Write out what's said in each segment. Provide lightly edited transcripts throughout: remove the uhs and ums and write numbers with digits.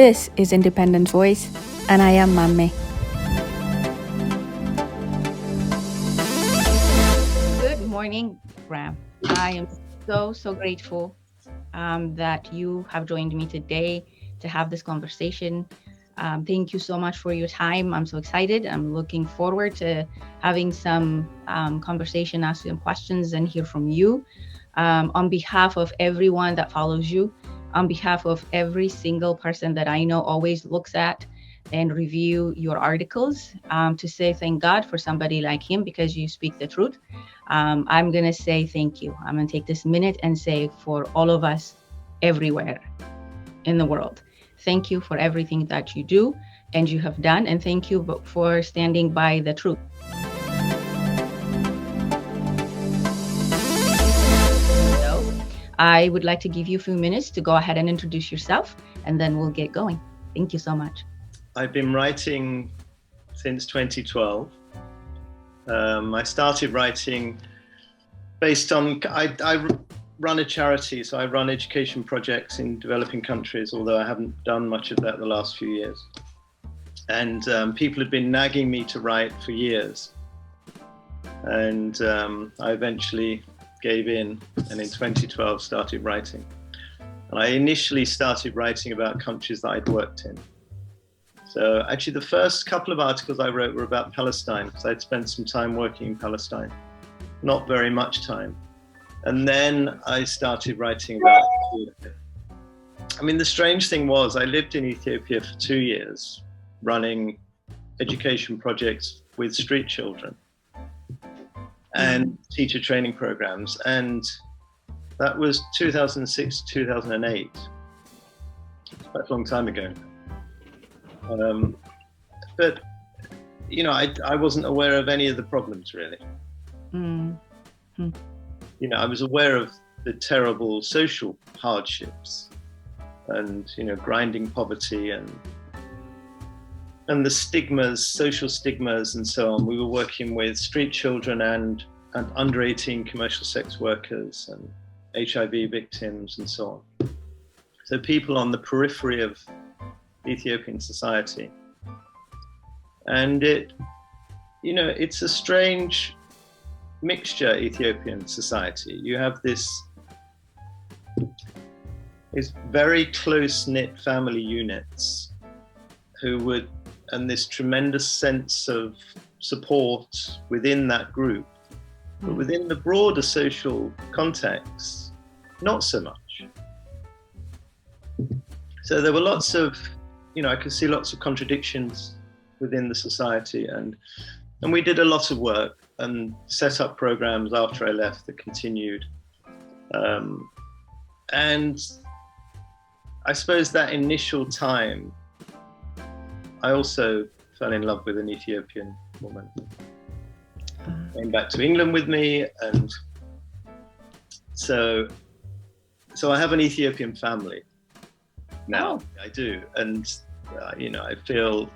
This is Independent Voice, and I am Mamme. Good morning, Graham. I am so grateful that you have joined me today to have this conversation. Thank you so much for your time. I'm so excited. I'm looking forward to having some conversation, ask some questions, and hear from you. On behalf of everyone that follows you, on behalf of every single person that I know always looks at and review your articles, to say thank God for somebody like him because you speak the truth. I'm going to say thank you. I'm going to take this minute and say for all of us everywhere in the world, thank you for everything that you do and you have done. And thank you for standing by the truth. So I would like to give you a few minutes to go ahead and introduce yourself, and then we'll get going. Thank you so much. I've been writing since 2012. I started writing based on, I run a charity, so I run education projects in developing countries, although I haven't done much of that the last few years. And people have been nagging me to write for years. And I eventually gave in, and in 2012 started writing. And I initially started writing about countries that I'd worked in. So actually the first couple of articles I wrote were about Palestine, because I'd spent some time working in Palestine, not very much time. And then I started writing about Ethiopia. I mean, the strange thing was I lived in Ethiopia for 2 years, running education projects with street children and teacher training programs. And that was 2006, 2008, quite a long time ago. But, you know, I wasn't aware of any of the problems, really. Mm-hmm. You know, I was aware of the terrible social hardships and, you know, grinding poverty and the stigmas, social stigmas and so on. We were working with street children and under 18 commercial sex workers and HIV victims and so on. So people on the periphery of Ethiopian society. And it, you know, it's a strange mixture, Ethiopian society. You have this very close-knit family units who would, and this tremendous sense of support within that group, but within the broader social context, not so much. So there were lots of, you know, I could see lots of contradictions within the society, and we did a lot of work and set up programs after I left that continued. And I suppose that initial time, I also fell in love with an Ethiopian woman. Came back to England with me, and so I have an Ethiopian family now. I do, and you know, I feel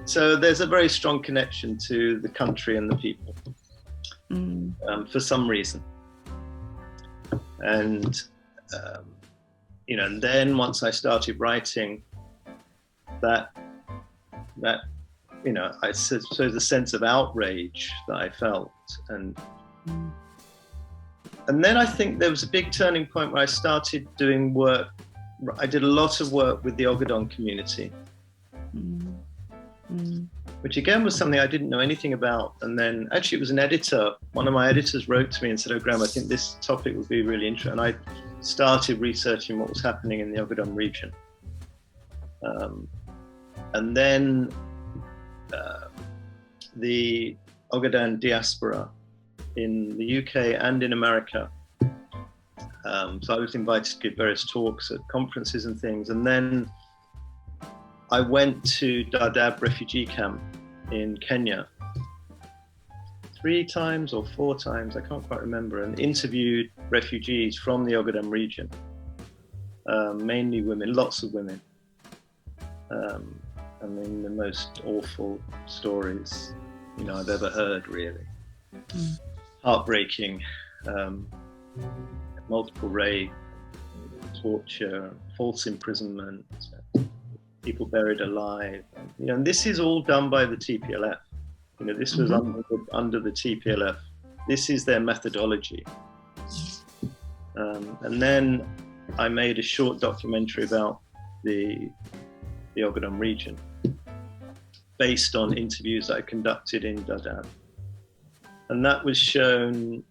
so there's a very strong connection to the country and the people for some reason. And you know, and then once I started writing, that you know, I suppose the sense of outrage that I felt, and then I think there was a big turning point where I started doing work. I did a lot of work with the Ogaden community, which again was something I didn't know anything about. And then actually it was an editor, one of my editors wrote to me and said, "Oh, Graham, I think this topic would be really interesting." And I started researching what was happening in the Ogaden region. And then the Ogaden diaspora in the UK and in America. So I was invited to give various talks at conferences and things. And then I went to Dadaab refugee camp in Kenya 3 times or 4 times, I can't quite remember, and interviewed refugees from the Ogaden region, mainly women, lots of women. I mean, the most awful stories, you know, I've ever heard, really. Heartbreaking, multiple rape, torture, false imprisonment, people buried alive. And this is all done by the TPLF. This was under the TPLF. This is their methodology. And then I made a short documentary about the Ogaden region, based on interviews I conducted in Dadaab. And that was shown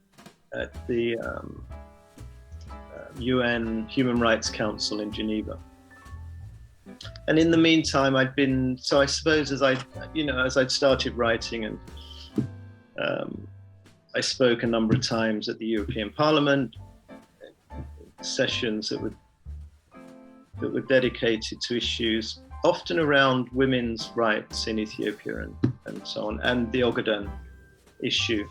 at the UN Human Rights Council in Geneva. And in the meantime, I suppose as I'd started writing, and I spoke a number of times at the European Parliament, sessions that were dedicated to issues often around women's rights in Ethiopia and so on, and the Ogaden issue.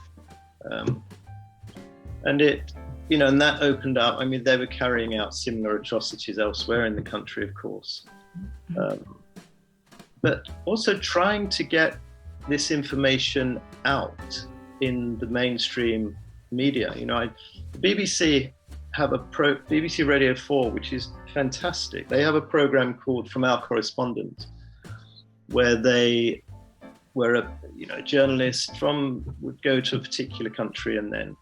And and that opened up, they were carrying out similar atrocities elsewhere in the country, of course. But also trying to get this information out in the mainstream media. The BBC have BBC Radio 4, which is fantastic. They have a program called From Our Correspondent, where a journalist would go to a particular country and then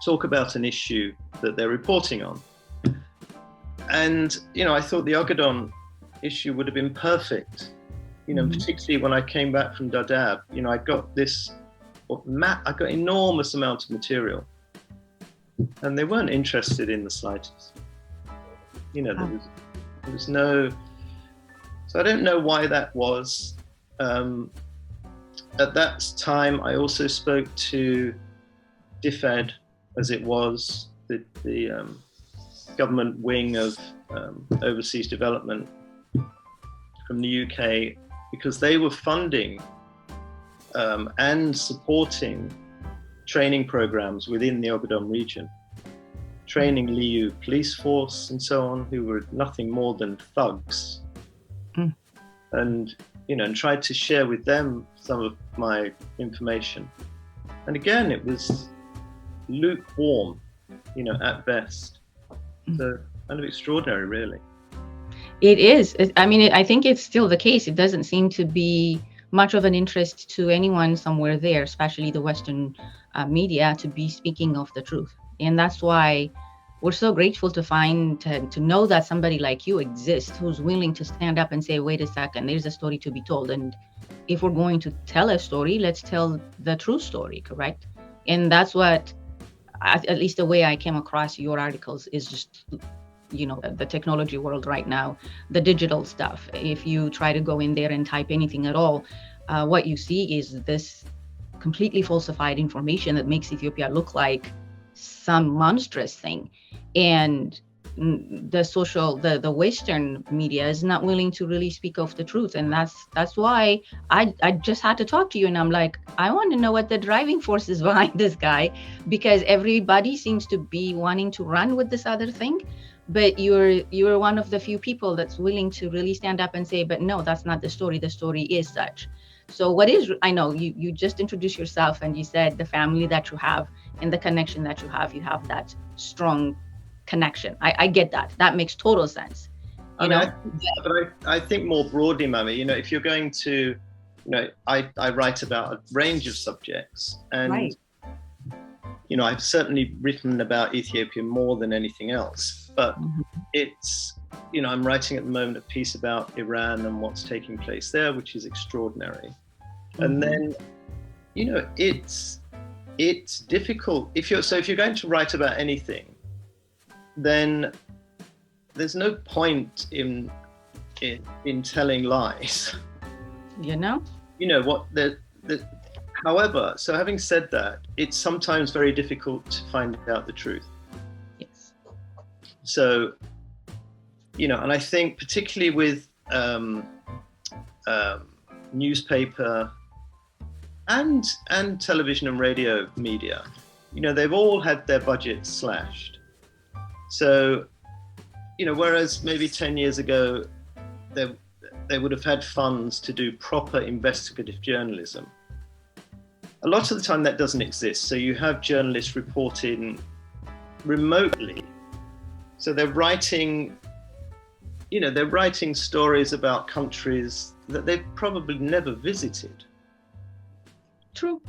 talk about an issue that they're reporting on. And I thought the Ogaden issue would have been perfect, particularly when I came back from Dadaab. I got enormous amount of material, and they weren't interested in the slightest. There was no. So I don't know why that was. At that time, I also spoke to DFED, as it was, the government wing of overseas development from the UK, because they were funding and supporting training programs within the Ogaden region, training Liu police force and so on, who were nothing more than thugs, and tried to share with them some of my information. And again, it was lukewarm, at best. So kind of extraordinary, really. It is. I think it's still the case. It doesn't seem to be much of an interest to anyone somewhere there, especially the Western media, to be speaking of the truth. And that's why we're so grateful to know that somebody like you exists, who's willing to stand up and say, wait a second, there's a story to be told. And if we're going to tell a story, let's tell the true story, correct? And that's what, at least the way I came across your articles, is just, the technology world right now, the digital stuff. If you try to go in there and type anything at all, what you see is this completely falsified information that makes Ethiopia look like some monstrous thing. And the Western media is not willing to really speak of the truth. And that's why I just had to talk to you. And I'm like, I want to know what the driving force is behind this guy, because everybody seems to be wanting to run with this other thing. But you're one of the few people that's willing to really stand up and say, but no, that's not the story. The story is such. So I know you just introduced yourself and you said the family that you have and the connection that you have that strong connection. I get that. That makes total sense. But I think more broadly, Mami, if you're going to, I write about a range of subjects, and right. I've certainly written about Ethiopia more than anything else, but it's, I'm writing at the moment a piece about Iran and what's taking place there, which is extraordinary. And then, it's difficult. If you're going to write about anything, then there's no point in telling lies. However, so having said that, it's sometimes very difficult to find out the truth. Yes. So, and I think particularly with newspaper and television and radio media, they've all had their budgets slashed. So, whereas maybe 10 years ago, they would have had funds to do proper investigative journalism. A lot of the time that doesn't exist. So you have journalists reporting remotely. So they're writing they're writing stories about countries that they've probably never visited. True.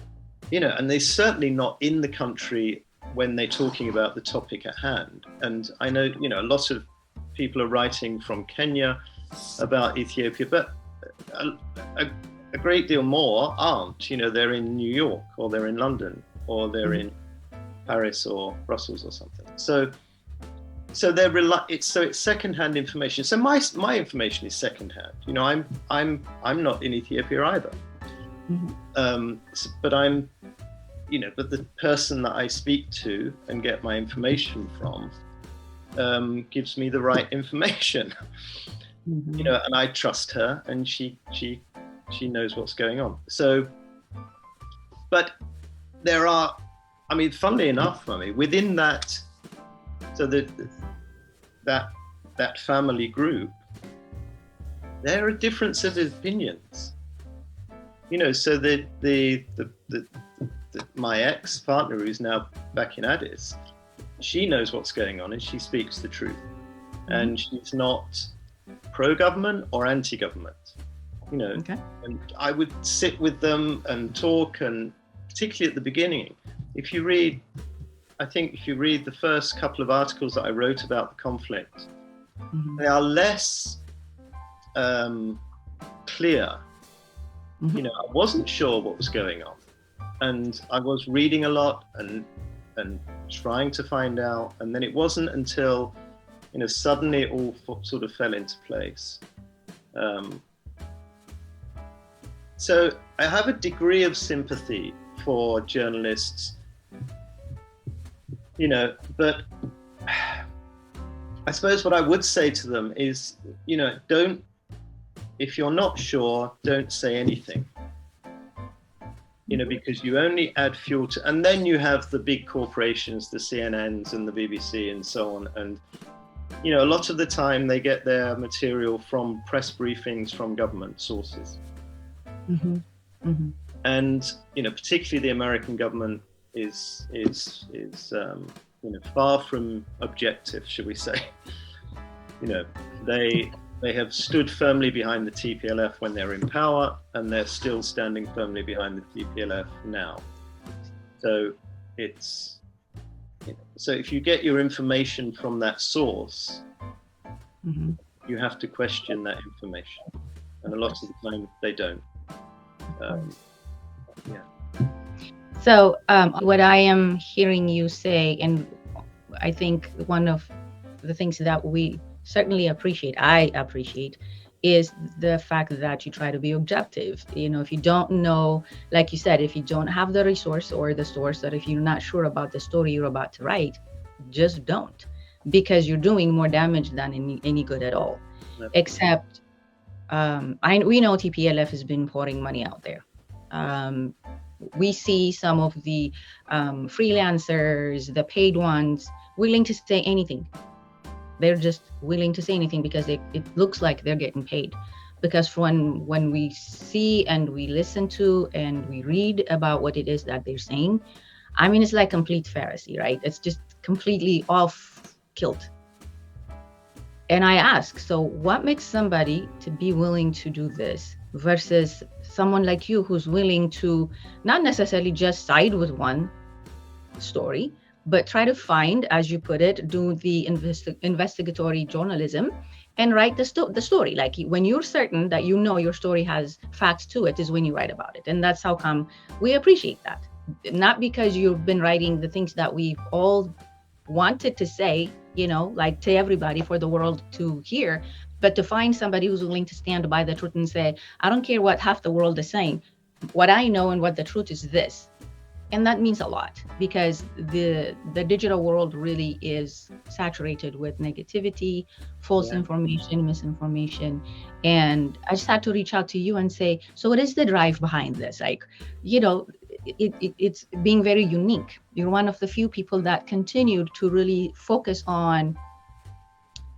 And they're certainly not in the country when they're talking about the topic at hand. And I know, a lot of people are writing from Kenya about Ethiopia, but a great deal more aren't. They're in New York, or they're in London, or they're in Paris or Brussels or something. So it's secondhand information. So my information is secondhand. I'm not in Ethiopia either. But but the person that I speak to and get my information from gives me the right information. And I trust her, and she knows what's going on. So, but there are, funnily enough, within that, so that family group, there are differences of opinions. So my ex-partner, who's now back in Addis, she knows what's going on and she speaks the truth. And she's not pro-government or anti-government. Okay. And I would sit with them and talk, and particularly at the beginning, if you read the first couple of articles that I wrote about the conflict, they are less clear. I wasn't sure what was going on, and I was reading a lot and trying to find out, and then it wasn't until suddenly it all sort of fell into place. So I have a degree of sympathy for journalists, but I suppose what I would say to them is, if you're not sure, don't say anything, because you only add fuel to, and then you have the big corporations, the CNNs and the BBC and so on. And, a lot of the time they get their material from press briefings from government sources. And, particularly the American government is far from objective, should we say. They have stood firmly behind the TPLF when they're in power, and they're still standing firmly behind the TPLF now. So so if you get your information from that source, you have to question that information, and a lot of the time they don't. So what I am hearing you say, and I think one of the things that we certainly I appreciate, is the fact that you try to be objective. If you don't know, like you said, if you don't have the resource or the source, that if you're not sure about the story you're about to write, just don't, because you're doing more damage than any good at all. Yep. Except we know TPLF has been pouring money out there. We see some of the freelancers, the paid ones, willing to say anything. They're just willing to say anything because it looks like they're getting paid. Because when we see and we listen to and we read about what it is that they're saying, it's like complete Pharisee, right? It's just completely off kilt. And I ask, so what makes somebody to be willing to do this versus someone like you who's willing to not necessarily just side with one story, but try to find, as you put it, do the investigatory journalism and write the story. Like when you're certain that your story has facts to it is when you write about it. And that's how come we appreciate that. Not because you've been writing the things that we've all wanted to say, like to everybody for the world to hear, but to find somebody who's willing to stand by the truth and say, I don't care what half the world is saying. What I know and what the truth is this. And that means a lot, because the digital world really is saturated with negativity, false information, misinformation. And I just had to reach out to you and say, so what is the drive behind this? Like, it's being very unique. You're one of the few people that continued to really focus on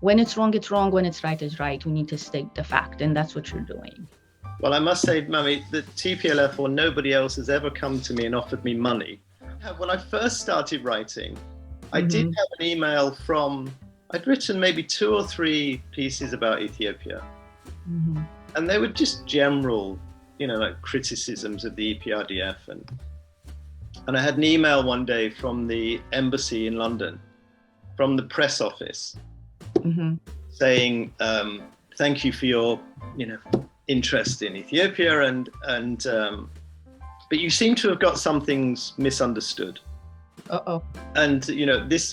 when it's wrong, when it's right, it's right. We need to state the fact. And that's what you're doing. Well, I must say, Mummy, the TPLF or nobody else has ever come to me and offered me money. When I first started writing, I did have an email from I'd written maybe 2 or 3 pieces about Ethiopia. Mm-hmm. And they were just general, like criticisms of the EPRDF. And I had an email one day from the embassy in London, from the press office, Mm-hmm. saying, thank you for your, interest in Ethiopia. But you seem to have got some things misunderstood. Uh-oh. And,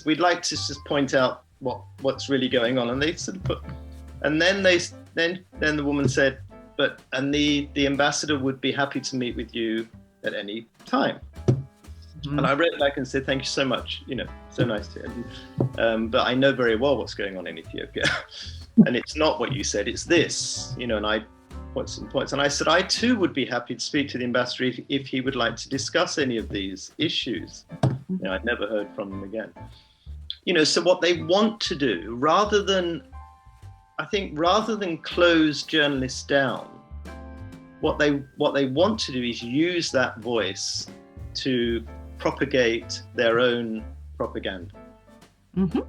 we'd like to just point out what's really going on. And they sort of put, and then then the woman said, and the ambassador would be happy to meet with you at any time. Mm-hmm. And I wrote back and said, thank you so much, so nice to hear. But I know very well what's going on in Ethiopia. And it's not what you said, it's this, and I put some points. And I said, I too would be happy to speak to the ambassador if he would like to discuss any of these issues. I'd never heard from them again. So what they want to do, rather than close journalists down, what they want to do is use that voice to propagate their own propaganda. Mm-hmm.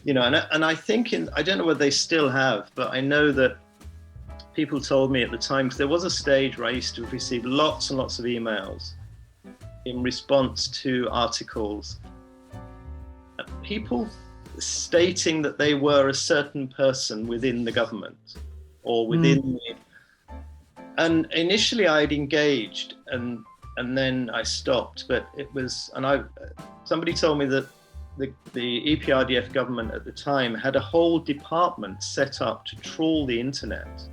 And I think I don't know whether they still have, but I know that people told me at the time, because there was a stage where I used to receive lots and lots of emails in response to articles, people stating that they were a certain person within the government or within and initially I'd engaged and then I stopped, but somebody told me that the EPRDF government at the time had a whole department set up to trawl the internet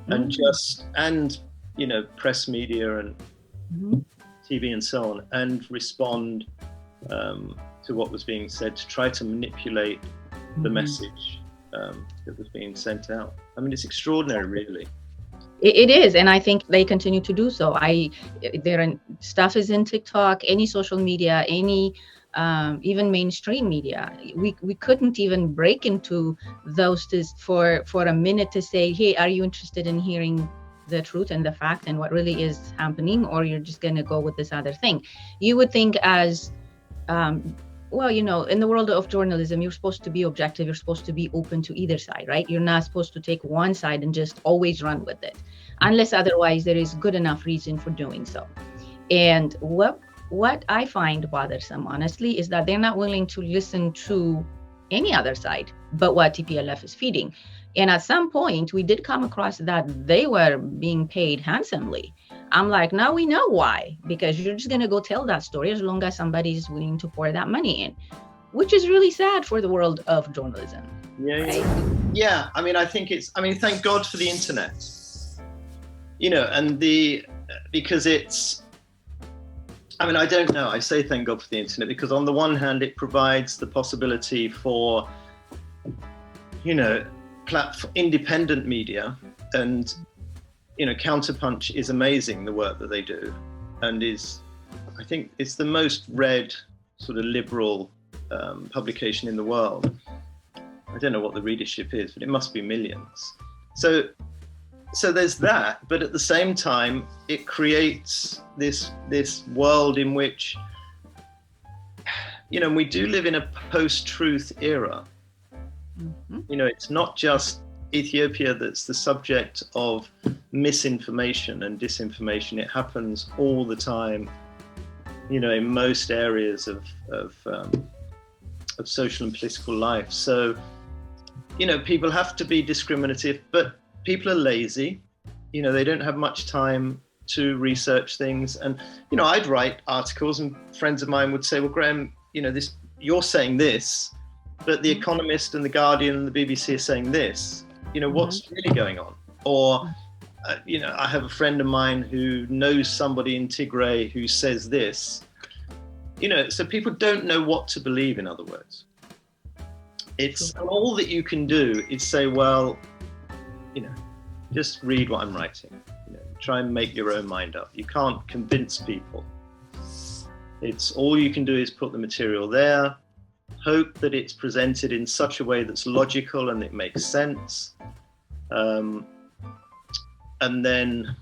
and press media and TV and so on, and respond to what was being said, to try to manipulate the message that was being sent out. I mean, it's extraordinary, really. It is, and I think they continue to do so. Their stuff is in TikTok, any social media, any even mainstream media. We couldn't even break into those for a minute to say, hey, are you interested in hearing the truth and the fact and what really is happening, or you're just going to go with this other thing? You would think as in the world of journalism, you're supposed to be objective. You're supposed to be open to either side, right? You're not supposed to take one side and just always run with it, unless otherwise there is good enough reason for doing so. And what I find bothersome, honestly, is that they're not willing to listen to any other side but what TPLF is feeding. And at some point, we did come across that they were being paid handsomely. I'm like, now we know why, because you're just going to go tell that story as long as somebody's willing to pour that money in, which is really sad for the world of journalism. Yeah. Right? Yeah. I mean, thank God for the internet, because I don't know. I say thank God for the internet because on the one hand, it provides the possibility for, independent media, and, Counterpunch is amazing, the work that they do, and I think it's the most read sort of liberal publication in the world. I don't know what the readership is, but it must be millions. So there's that, but at the same time, it creates this world in which, we do live in a post-truth era. Mm-hmm. It's not just Ethiopia that's the subject of misinformation and disinformation. It happens all the time, in most areas of social and political life. So, people have to be discriminative, but people are lazy. They don't have much time to research things. And, I'd write articles and friends of mine would say, well, Graham, you're saying this, but the Economist and the Guardian and the BBC are saying this. What's really going on? Or, I have a friend of mine who knows somebody in Tigray who says this. So people don't know what to believe, in other words. It's all that you can do is say, well, just read what I'm writing. Try and make your own mind up. You can't convince people. It's all you can do is put the material there, hope that it's presented in such a way that's logical and it makes sense. And then,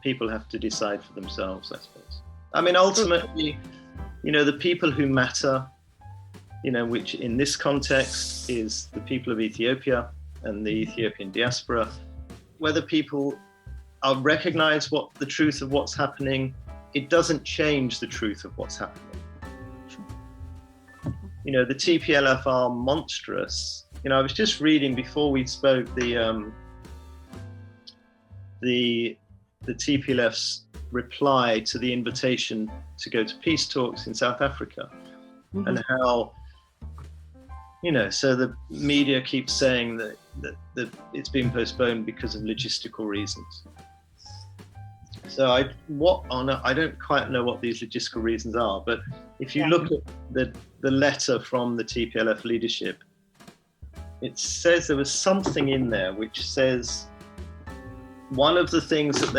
people have to decide for themselves, I suppose. I mean, ultimately, the people who matter which in this context is the people of Ethiopia and the Ethiopian diaspora, whether people recognize what the truth of what's happening, it doesn't change the truth of what's happening. The TPLF are monstrous. I was just reading before we spoke the TPLF's reply to the invitation to go to peace talks in South Africa, and how, so the media keeps saying that it's been postponed because of logistical reasons. So I don't quite know what these logistical reasons are, but if you look at the letter from the TPLF leadership, it says there was something in there which says one of the things that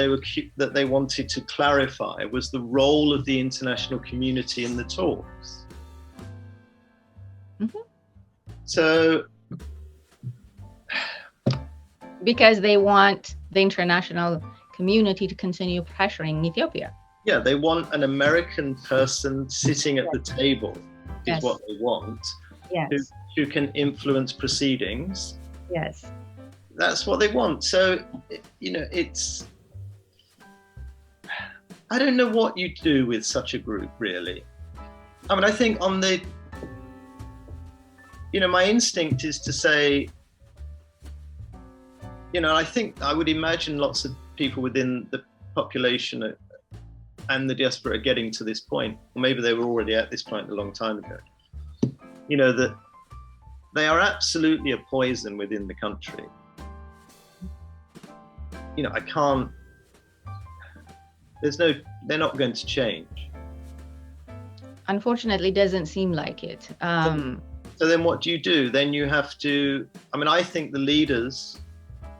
they wanted to clarify was the role of the international community in the talks. So, because they want the international community to continue pressuring Ethiopia. Yeah, they want an American person sitting at the table, is what they want, who can influence proceedings. Yes. That's what they want. So, I don't know what you do with such a group, really. I think my instinct is to say, I think I would imagine lots of people within the population and the diaspora are getting to this point, or maybe they were already at this point a long time ago, that they are absolutely a poison within the country. They're not going to change. Unfortunately, it doesn't seem like it. So then what do? Then you have to, I think the leaders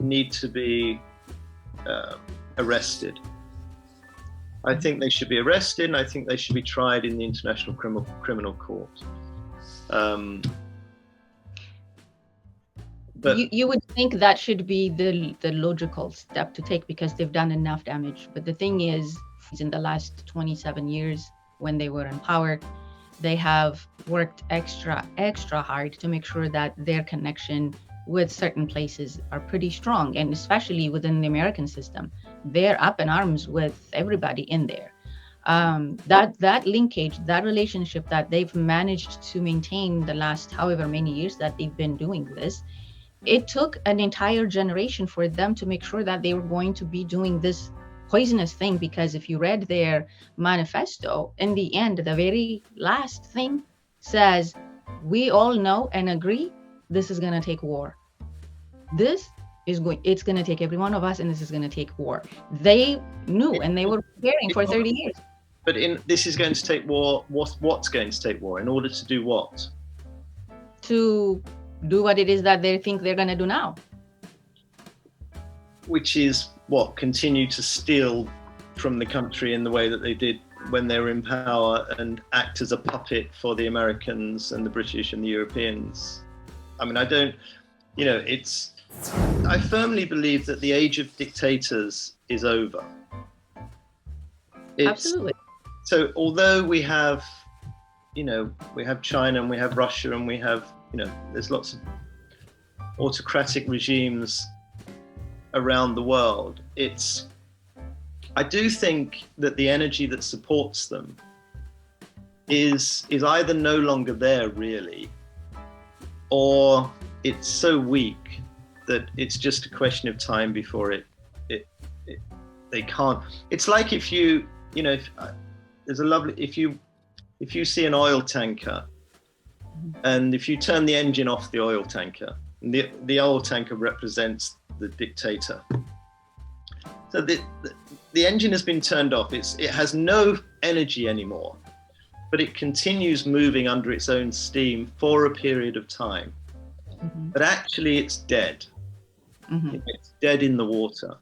need to be arrested. I think they should be arrested, and I think they should be tried in the International Criminal Court. But you would think that should be the logical step to take, because they've done enough damage. But the thing is, in the last 27 years, when they were in power, they have worked extra hard to make sure that their connection with certain places are pretty strong, and especially within the American system, they're up in arms with everybody in there. That linkage, that relationship that they've managed to maintain the last however many years that they've been doing this, it took an entire generation for them to make sure that they were going to be doing this poisonous thing. Because if you read their manifesto, in the end, the very last thing says, we all know and agree this is going to take war. It's going to take every one of us, and this is going to take war. They knew, and they were preparing for 30 years. But this is going to take war. What's going to take war? In order to do what? To do what it is that they think they're going to do now. Which is what? Continue to steal from the country in the way that they did when they were in power, and act as a puppet for the Americans and the British and the Europeans. I firmly believe that the age of dictators is over. Absolutely. So although we have China and we have Russia and we have, there's lots of autocratic regimes around the world, I do think that the energy that supports them is either no longer there really, or it's so weak that it's just a question of time before they can't. It's like if you see an oil tanker, and if you turn the engine off the oil tanker, the oil tanker represents the dictator. So the engine has been turned off. It has no energy anymore, but it continues moving under its own steam for a period of time. Mm-hmm. But actually it's dead. Mm-hmm. It's dead in the water.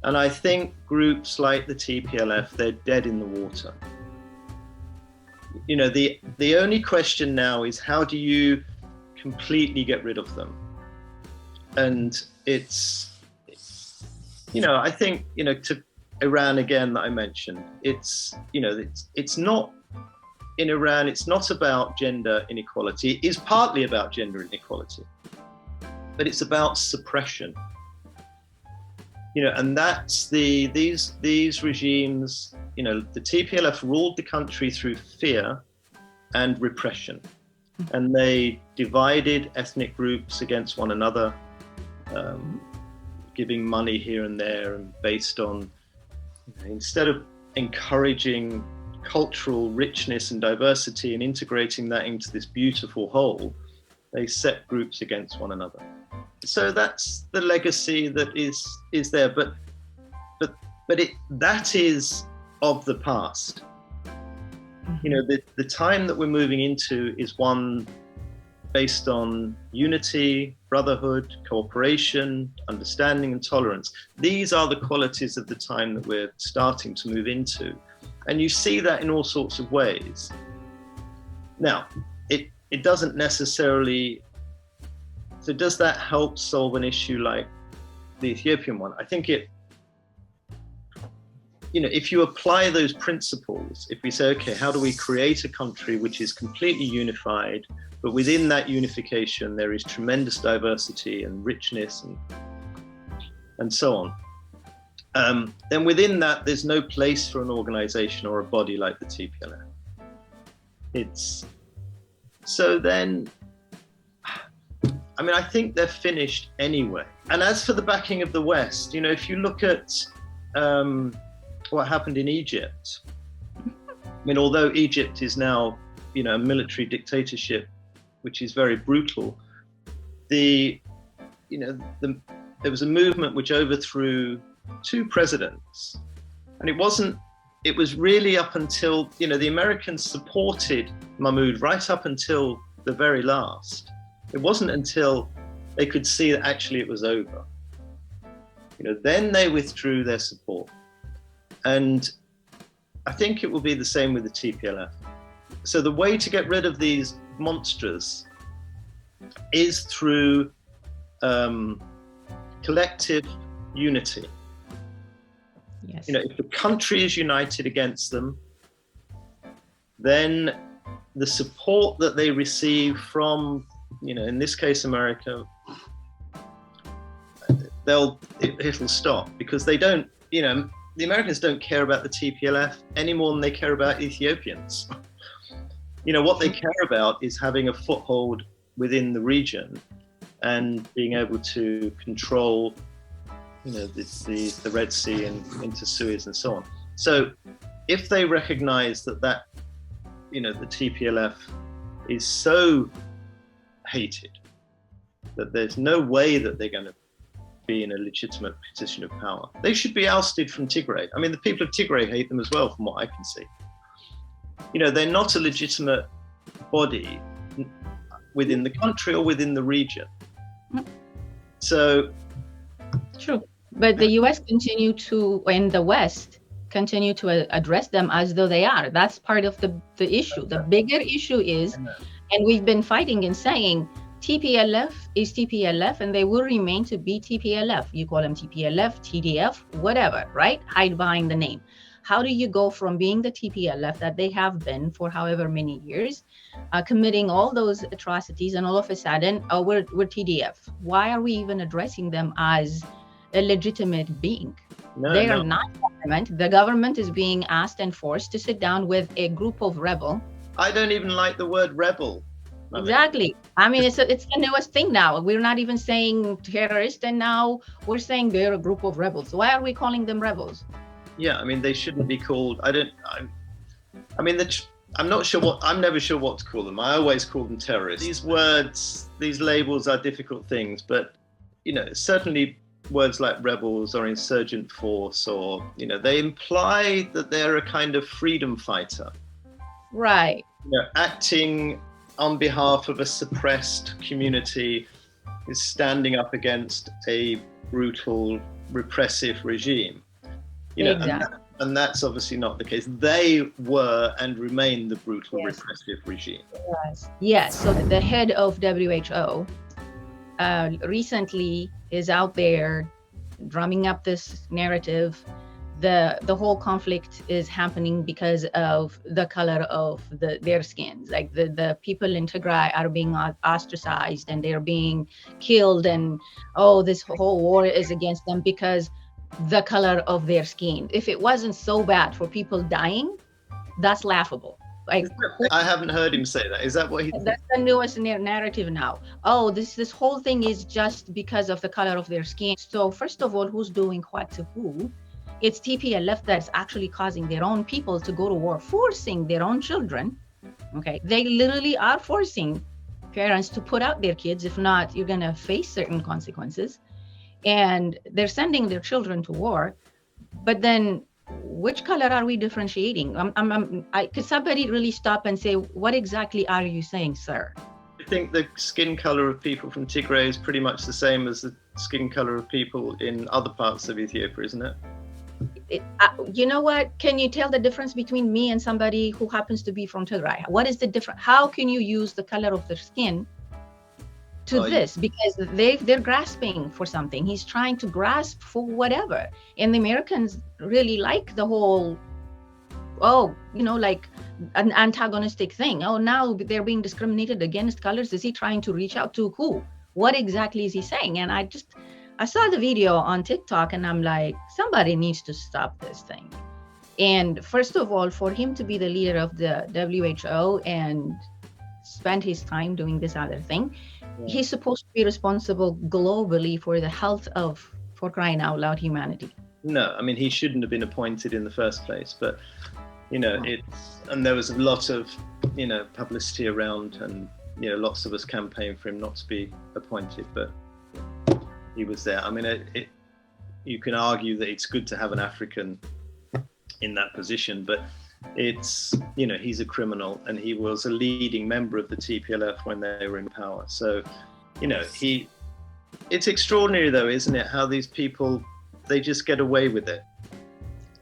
And I think groups like the TPLF, they're dead in the water. The only question now is, how do you completely get rid of them? And I think, to Iran again that I mentioned, it's not in Iran, it's not about gender inequality. It is partly about gender inequality, but it's about suppression. And that's these regimes, the TPLF ruled the country through fear and repression. And they divided ethnic groups against one another, giving money here and there, and based on, instead of encouraging cultural richness and diversity and integrating that into this beautiful whole, they set groups against one another. So that's the legacy that is there, but that is of the past. The time that we're moving into is one based on unity, brotherhood, cooperation, understanding, and tolerance. These are the qualities of the time that we're starting to move into. And you see that in all sorts of ways. Now, it doesn't necessarily, so does that help solve an issue like the Ethiopian one? I think if you apply those principles, if we say, okay, how do we create a country which is completely unified, but within that unification, there is tremendous diversity and richness and so on. Then within that, there's no place for an organization or a body like the TPLF. I think they're finished anyway. And as for the backing of the West, if you look at what happened in Egypt, although Egypt is now, a military dictatorship, which is very brutal, there was a movement which overthrew 2 presidents. And it was really up until, the Americans supported Mahmoud right up until the very last. It wasn't until they could see that actually it was over. Then they withdrew their support. And I think it will be the same with the TPLF. So the way to get rid of these monsters is through collective unity. Yes. If the country is united against them, then the support that they receive from, in this case, America, it'll stop, because they don't, the Americans don't care about the TPLF any more than they care about Ethiopians. What they care about is having a foothold within the region and being able to control, the Red Sea and into Suez and so on. So if they recognize that the TPLF is so hated that there's no way that they're going to be in a legitimate position of power, they should be ousted from Tigray. The people of Tigray hate them as well, from what I can see. They're not a legitimate body within the country or within the region. So, true. But the US and the West continue to address them as though they are. That's part of the issue. The bigger issue is, and we've been fighting and saying, TPLF is TPLF, and they will remain to be TPLF. You call them TPLF, TDF, whatever, right? Hide behind the name. How do you go from being the TPLF that they have been for however many years, committing all those atrocities, and all of a sudden, we're TDF? Why are we even addressing them as a legitimate being? They are not government. The government is being asked and forced to sit down with a group of rebel. I don't even like the word rebel. Exactly. It's the newest thing now. We're not even saying terrorist, and now we're saying they're a group of rebels. Why are we calling them rebels? Yeah, they shouldn't be called. I'm not sure I'm never sure what to call them. I always call them terrorists. These words, these labels are difficult things, but certainly words like rebels or insurgent force, or they imply that they're a kind of freedom fighter, right? Acting on behalf of a suppressed community, is standing up against a brutal, repressive regime. Exactly. And that's obviously not the case. They were and remain the brutal, repressive regime. Yes. So the head of WHO recently is out there drumming up this narrative the whole conflict is happening because of the color of their skins. Like the people in Tigray are being ostracized and they're being killed, and this whole war is against them because the color of their skin. If it wasn't so bad for people dying, that's laughable. Like, I haven't heard him say that. Is that what he? That's the newest narrative now. This whole thing is just because of the color of their skin. So first of all, who's doing what to who? It's TPLF that's actually causing their own people to go to war, forcing their own children. Okay, they literally are forcing parents to put out their kids. If not, you're gonna face certain consequences. And they're sending their children to war. But then, which color are we differentiating? Could somebody really stop and say, what exactly are you saying, sir? I think the skin color of people from Tigray is pretty much the same as the skin color of people in other parts of Ethiopia, isn't it? You know what? Can you tell the difference between me and somebody who happens to be from Tigray? What is the difference? How can you use the color of their skin to this? Because they're grasping for something. He's trying to grasp for whatever. And the Americans really like the whole, like an antagonistic thing. Now they're being discriminated against colors. Is he trying to reach out to who? What exactly is he saying? And I saw the video on TikTok and I'm like, somebody needs to stop this thing. And first of all, for him to be the leader of the WHO and spend his time doing this other thing, he's supposed to be responsible globally for the health of, for crying out loud, humanity. No, I mean, he shouldn't have been appointed in the first place, but and there was a lot of, publicity around, and, lots of us campaigned for him not to be appointed, but he was there. I mean, you can argue that it's good to have an African in that position, but it's, he's a criminal, and he was a leading member of the TPLF when they were in power. So, it's extraordinary though, isn't it? How these people, they just get away with it.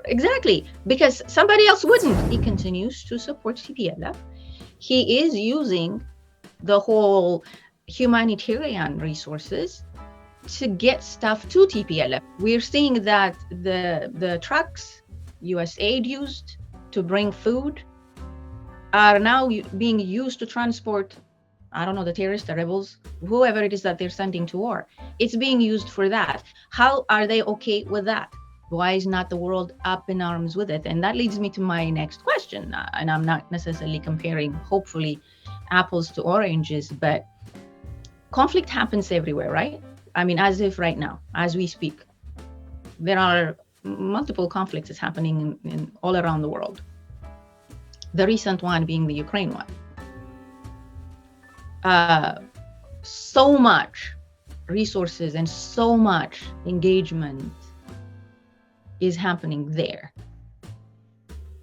Exactly, because somebody else wouldn't. He continues to support TPLF. He is using the whole humanitarian resources to get stuff to TPLF. We're seeing that the trucks USAID used to bring food are now being used to transport, the terrorists, the rebels, whoever it is that they're sending to war. It's being used for that. How are they okay with that? Why is not the world up in arms with it? And that leads me to my next question. And I'm not necessarily comparing, hopefully, apples to oranges, but conflict happens everywhere, right? I mean, as if right now, as we speak, there are multiple conflicts is happening in all around the world. The recent one being the Ukraine one. So much resources and so much engagement is happening there.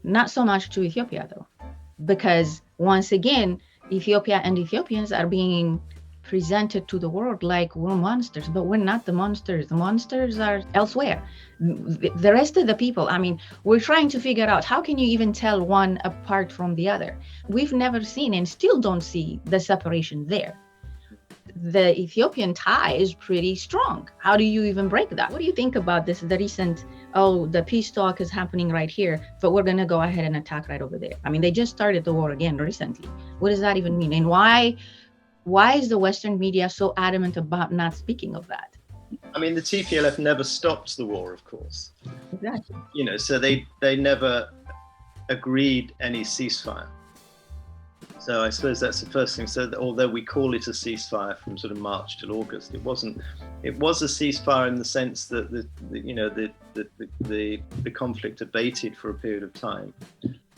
Not so much to Ethiopia though, because once again, Ethiopia and Ethiopians are being presented to the world like we're monsters, but we're not the monsters. The monsters are elsewhere. The rest of the people, we're trying to figure out how can you even tell one apart from the other. We've never seen and still don't see the separation there. The Ethiopian tie is pretty strong. How do you even break that? What do you think about this? The recent, the peace talk is happening right here, but we're going to go ahead and attack right over there. They just started the war again recently. What does that even mean? And why is the Western media so adamant about not speaking of that? The TPLF never stopped the war, of course. Exactly. So they never agreed any ceasefire. So I suppose that's the first thing. So although we call it a ceasefire from sort of March till August, it wasn't. It was a ceasefire in the sense that the conflict abated for a period of time.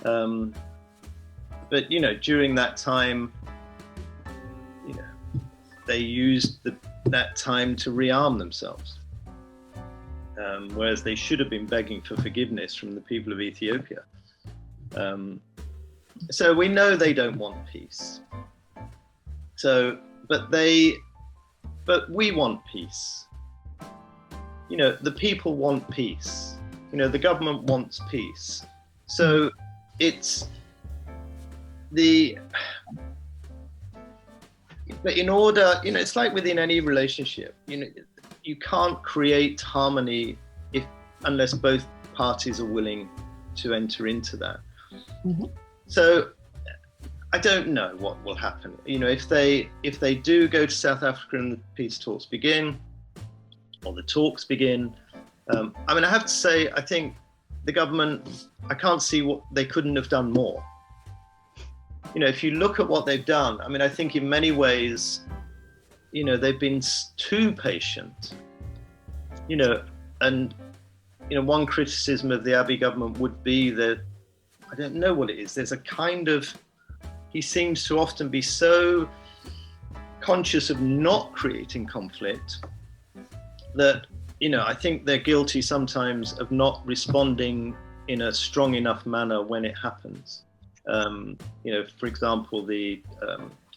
But during that time, they used that time to rearm themselves, whereas they should have been begging for forgiveness from the people of Ethiopia. So we know they don't want peace. But we want peace. The people want peace. The government wants peace. So but in order, it's like within any relationship, you can't create harmony unless both parties are willing to enter into that. Mm-hmm. So I don't know what will happen. If they do go to South Africa and the peace talks begin, or the talks begin, I have to say, I think the government, I can't see what they couldn't have done more. If you look at what they've done, I think in many ways, they've been too patient. And one criticism of the Abiy government would be that, I don't know what it is, there's a kind of, he seems to often be so conscious of not creating conflict that, I think they're guilty sometimes of not responding in a strong enough manner when it happens. For example, the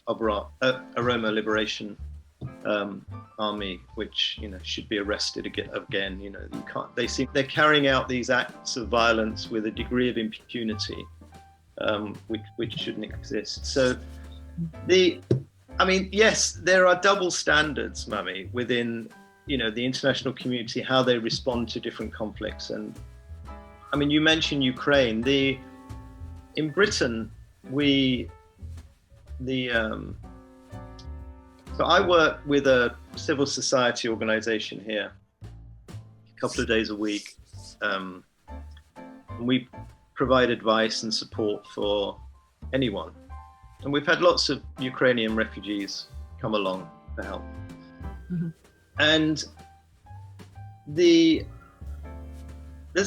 Oromo Liberation Army, which should be arrested again. You can't. They're carrying out these acts of violence with a degree of impunity, which shouldn't exist. So, yes, there are double standards, Mummy, within the international community, how they respond to different conflicts. And you mentioned Ukraine. In Britain, so I work with a civil society organization here, a couple of days a week. And we provide advice and support for anyone. And we've had lots of Ukrainian refugees come along to help. Mm-hmm. And there's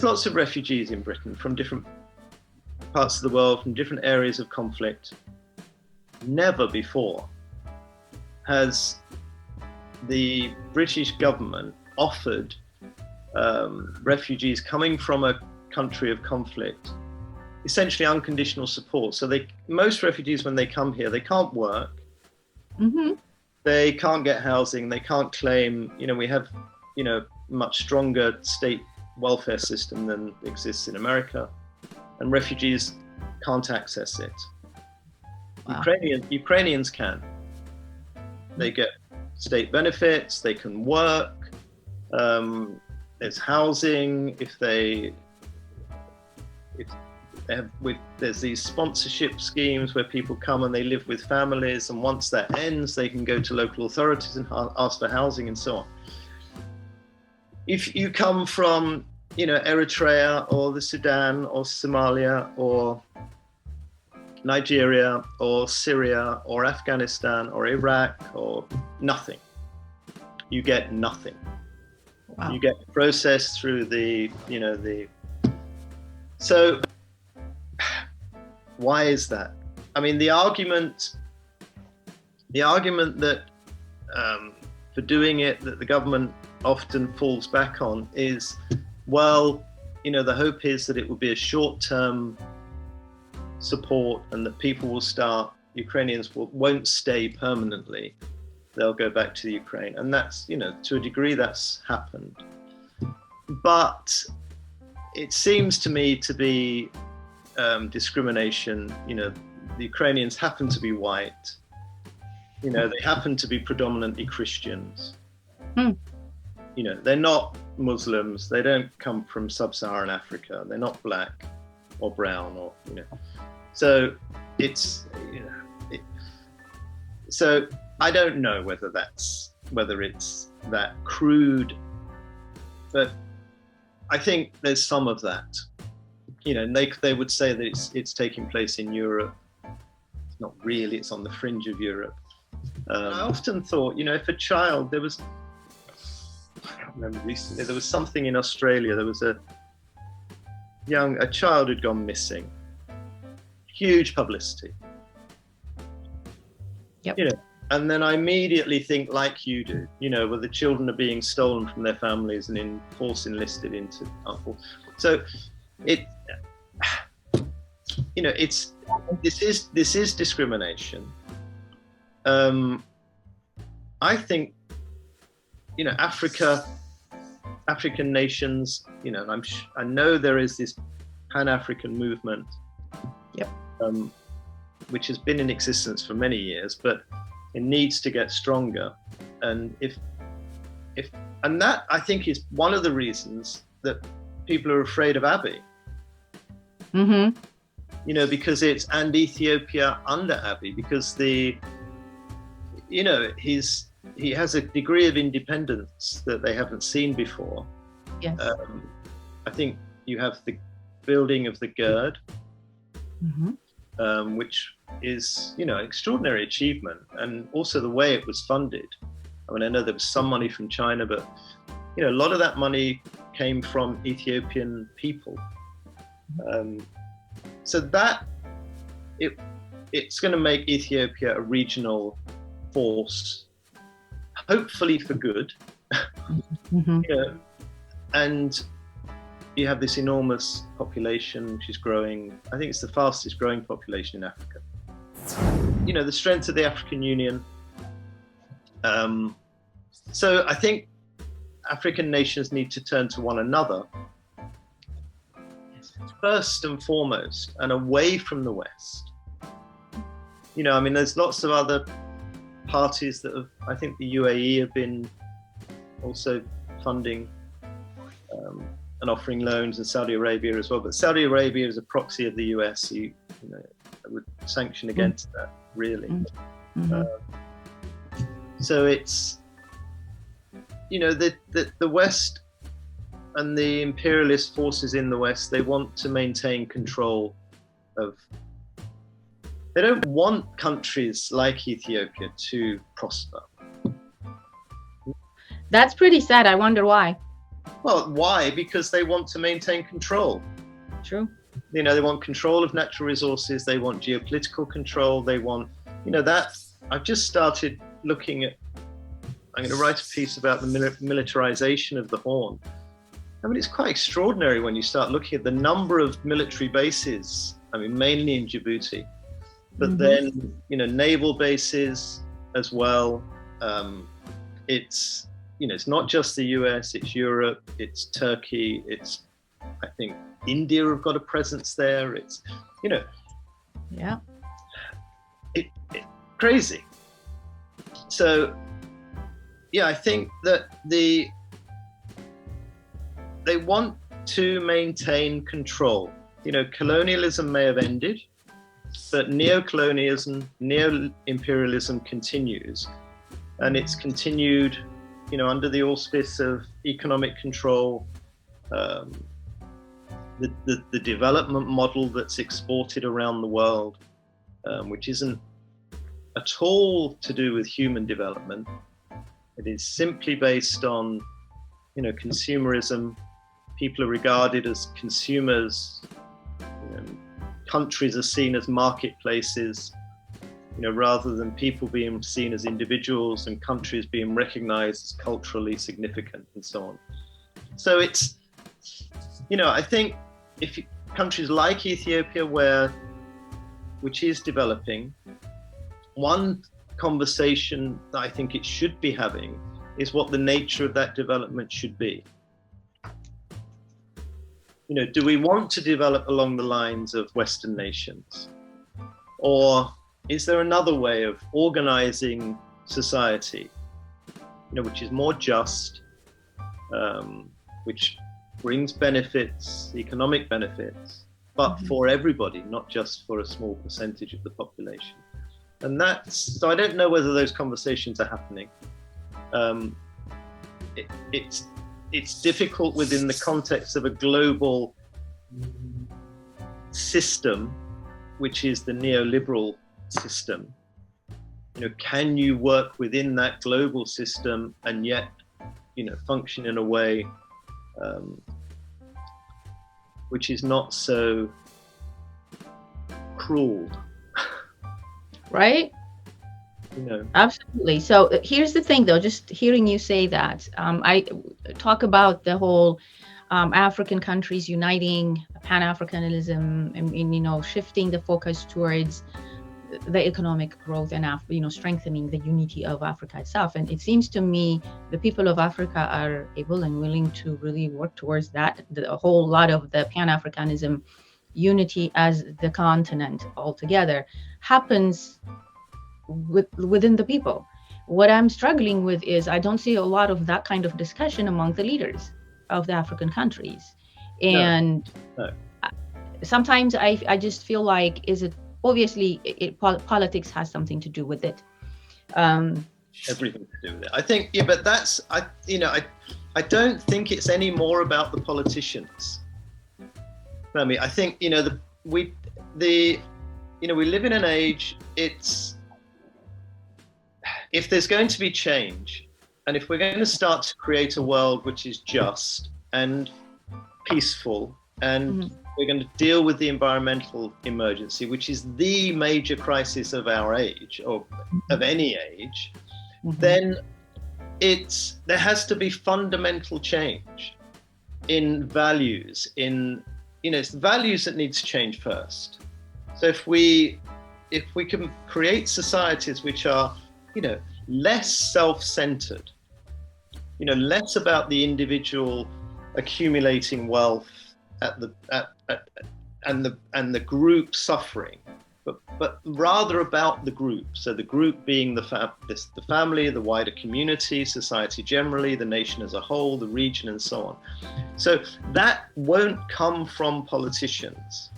lots of refugees in Britain from different parts of the world, from different areas of conflict. Never before has the British government offered refugees coming from a country of conflict essentially unconditional support. So most refugees, when they come here, they can't work. Mm-hmm. They can't get housing. They can't claim, we have, much stronger state welfare system than exists in America, and refugees can't access it. Wow. Ukrainians can. They get state benefits, they can work, there's housing, there's these sponsorship schemes where people come and they live with families, and once that ends, they can go to local authorities and ask for housing and so on. If you come from, Eritrea or the Sudan or Somalia or Nigeria or Syria or Afghanistan or Iraq or nothing, you get nothing. Wow. You get processed through so why is that? The argument that for doing it, that the government often falls back on is, well, the hope is that it will be a short-term support and that people will Ukrainians won't stay permanently. They'll go back to the Ukraine. And that's, to a degree that's happened. But it seems to me to be discrimination. The Ukrainians happen to be white. They happen to be predominantly Christians. They're not Muslims. They don't come from sub-Saharan Africa. They're not black or brown or, So it's, so I don't know whether it's that crude, but I think there's some of that. They would say that it's taking place in Europe. It's not really, it's on the fringe of Europe. I often thought, if a child, I can't remember recently, there was something in Australia, there was a child had gone missing. Huge publicity. Yep. And then I immediately think, like you do, where the children are being stolen from their families and force enlisted into uncle. So this is discrimination. I think, African nations, and I know there is this Pan-African movement. Yep. Which has been in existence for many years, but it needs to get stronger. And and that, I think, is one of the reasons that people are afraid of Abiy. Mm-hmm. You know, because and Ethiopia under Abiy, because he has a degree of independence that they haven't seen before. Yes. I think you have the building of the GERD, Mm-hmm. which is, an extraordinary achievement, and also the way it was funded. I mean, I know there was some money from China, but a lot of that money came from Ethiopian people. So that it's going to make Ethiopia a regional force, hopefully for good. Mm-hmm. And you have this enormous population which is growing. I think it's the fastest growing population in Africa. The strength of the African Union. So I think African nations need to turn to one another first and foremost, and away from the West. There's lots of other parties that have, I think the UAE have been also funding and offering loans, and Saudi Arabia as well. But Saudi Arabia is a proxy of the US. I would sanction against that, really. Mm-hmm. So it's, the West and the imperialist forces in the West, they want to maintain control of. They don't want countries like Ethiopia to prosper. That's pretty sad. I wonder why. Well, why? Because they want to maintain control. True. They want control of natural resources. They want geopolitical control. They want, that. I've just started looking at, I'm going to write a piece about the militarization of the Horn. I mean, it's quite extraordinary when you start looking at the number of military bases, mainly in Djibouti, but then, naval bases as well. It's, it's not just the US, it's Europe, it's Turkey, it's, I think, India have got a presence there. It's, yeah, it's crazy. So, yeah, I think that they want to maintain control. Colonialism may have ended, but neocolonialism, neo-imperialism continues. And it's continued, under the auspice of economic control, the development model that's exported around the world, which isn't at all to do with human development. It is simply based on, consumerism. People are regarded as consumers. Countries are seen as marketplaces, rather than people being seen as individuals and countries being recognized as culturally significant and so on. So it's, I think if countries like Ethiopia, which is developing, one conversation that I think it should be having is what the nature of that development should be. Do we want to develop along the lines of Western nations? Or is there another way of organizing society, which is more just, which brings benefits, economic benefits, but for everybody, not just for a small percentage of the population? And so I don't know whether those conversations are happening. It's difficult within the context of a global system, which is the neoliberal system. Can you work within that global system and yet, function in a way which is not so cruel? Right? Absolutely. So here's the thing, though, just hearing you say that, I talk about the whole African countries uniting, Pan-Africanism, and shifting the focus towards the economic growth and strengthening the unity of Africa itself. And it seems to me the people of Africa are able and willing to really work towards that. A whole lot of the Pan-Africanism unity as the continent altogether happens within the people. What I'm struggling with is I don't see a lot of that kind of discussion among the leaders of the African countries. And No. sometimes I just feel like, is it obviously politics has something to do with it. Everything to do with it. I think, yeah, but that's, I don't think it's any more about the politicians. I mean, I think, we live in an age, if there's going to be change, and if we're going to start to create a world which is just and peaceful, and we're going to deal with the environmental emergency, which is the major crisis of our age, or of any age, then there has to be fundamental change in values, it's the values that need to change first. So if we can create societies which are, less self-centered, less about the individual accumulating wealth and the group suffering, but rather about the group. So the group being the family, the wider community, society generally, the nation as a whole, the region, and so on. So that won't come from politicians,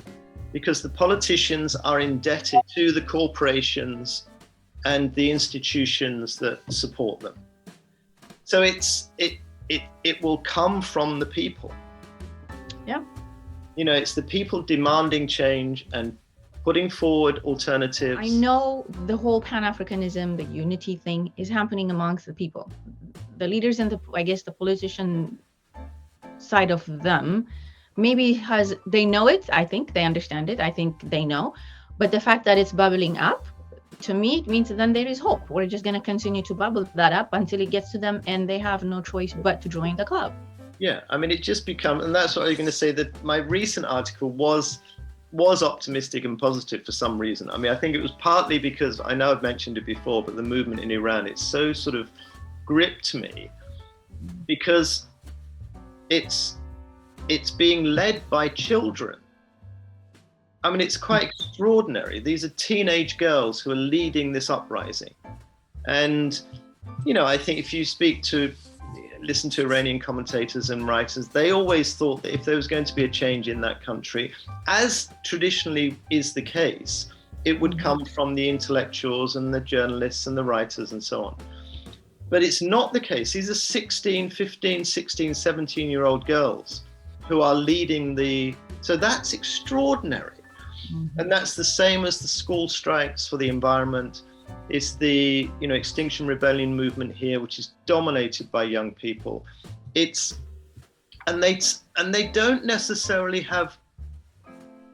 because the politicians are indebted to the corporations and the institutions that support them. So it will come from the people. Yeah. It's the people demanding change and putting forward alternatives. I know the whole Pan-Africanism, the unity thing is happening amongst the people. The leaders and the politician side of them, maybe they know it. I think they understand it. I think they know. But the fact that it's bubbling up, to me, it means that then there is hope. We're just going to continue to bubble that up until it gets to them and they have no choice but to join the club. Yeah, I mean, it just becomes, and that's what I was going to say, that my recent article was optimistic and positive for some reason. I mean, I think it was partly because, I know I've mentioned it before, but the movement in Iran, it's so sort of gripped me because it's being led by children. I mean, it's quite extraordinary. These are teenage girls who are leading this uprising. And, I think if you listen to Iranian commentators and writers, they always thought that if there was going to be a change in that country, as traditionally is the case, it would come from the intellectuals and the journalists and the writers and so on. But it's not the case. These are 16, 15, 16, 17-year-old girls who are leading so that's extraordinary. And that's the same as the school strikes for the environment. It's the Extinction Rebellion movement here, which is dominated by young people. And they don't necessarily have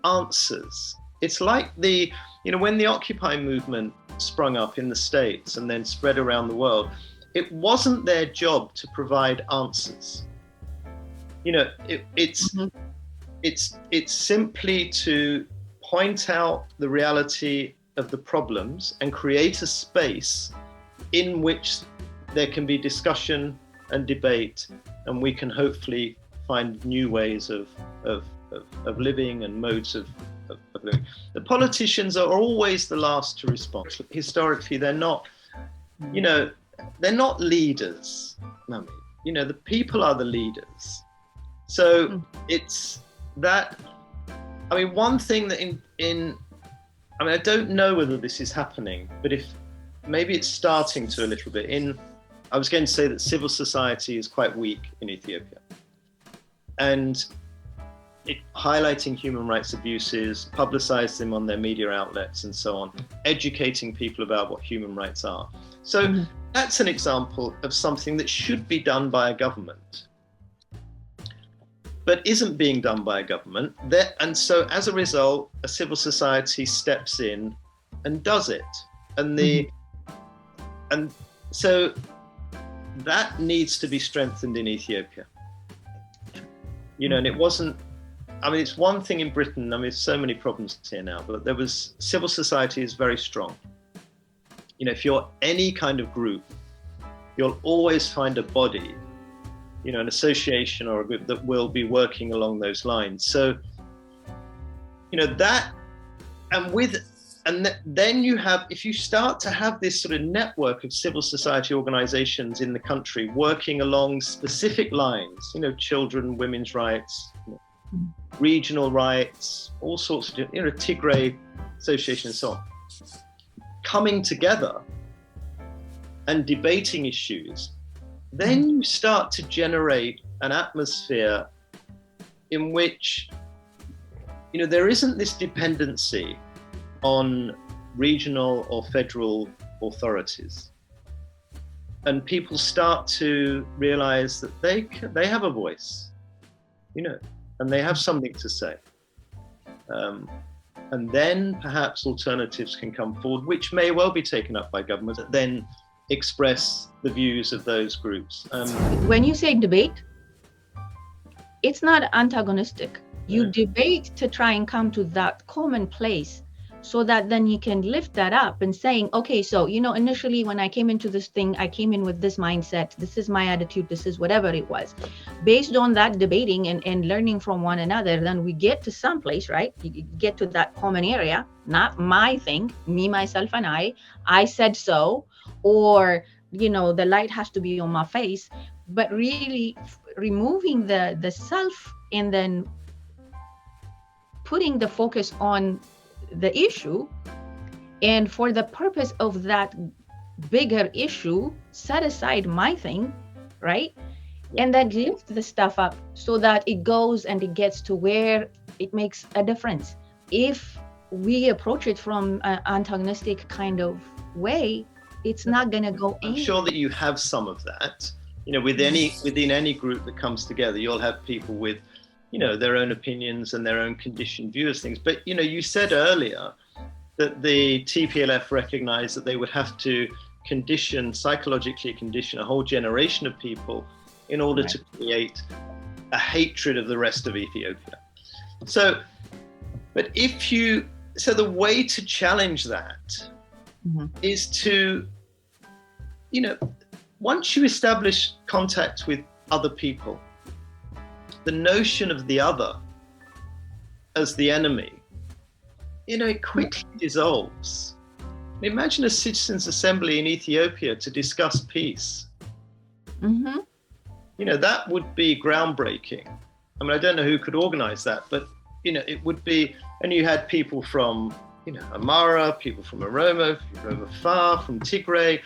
answers. It's like when the Occupy movement sprung up in the States and then spread around the world, it wasn't their job to provide answers. It's simply to point out the reality of the problems and create a space in which there can be discussion and debate, and we can hopefully find new ways of living and modes of living. The politicians are always the last to respond. Historically, they're not leaders. The people are the leaders. So it's that. I mean, one thing that I don't know whether this is happening, but maybe it's starting to a little bit. I was going to say that civil society is quite weak in Ethiopia, and highlighting human rights abuses, publicizing them on their media outlets and so on, educating people about what human rights are. So that's an example of something that should be done by a government, but isn't being done by a government. And so as a result, a civil society steps in and does it. And so that needs to be strengthened in Ethiopia. And it wasn't, it's one thing in Britain, there's so many problems here now, but civil society is very strong. If you're any kind of group, you'll always find a body, an association or a group that will be working along those lines. So, then you have, if you start to have this sort of network of civil society organizations in the country working along specific lines, children, women's rights, regional rights, all sorts of, Tigray Association and so on, coming together and debating issues, then you start to generate an atmosphere in which, there isn't this dependency on regional or federal authorities. And people start to realize that they have a voice, and they have something to say. And then perhaps alternatives can come forward, which may well be taken up by government, that then express the views of those groups. When you say debate, it's not antagonistic. You debate to try and come to that common place, so that then you can lift that up and saying, okay, so, initially when I came into this thing, I came in with this mindset, this is my attitude, this is whatever it was. Based on that debating and learning from one another, then we get to some place, right? You get to that common area, not my thing, me, myself, and I said so, or, the light has to be on my face, but really removing the self and then putting the focus on the issue, and for the purpose of that bigger issue, set aside my thing, right? And then lift the stuff up so that it goes and it gets to where it makes a difference. If we approach it from an antagonistic kind of way, it's not going to go anywhere. I'm sure that you have some of that. Within any group that comes together, you'll have people with their own opinions and their own conditioned view of things. But, you said earlier that the TPLF recognized that they would have to psychologically condition a whole generation of people in order to create a hatred of the rest of Ethiopia. So the way to challenge that is to, once you establish contact with other people, the notion of the other as the enemy, it quickly dissolves. Imagine a citizens' assembly in Ethiopia to discuss peace. That would be groundbreaking. I mean, I don't know who could organize that, but, it would be, and you had people from, Amara, people from Oromo, from Afar, from Tigray,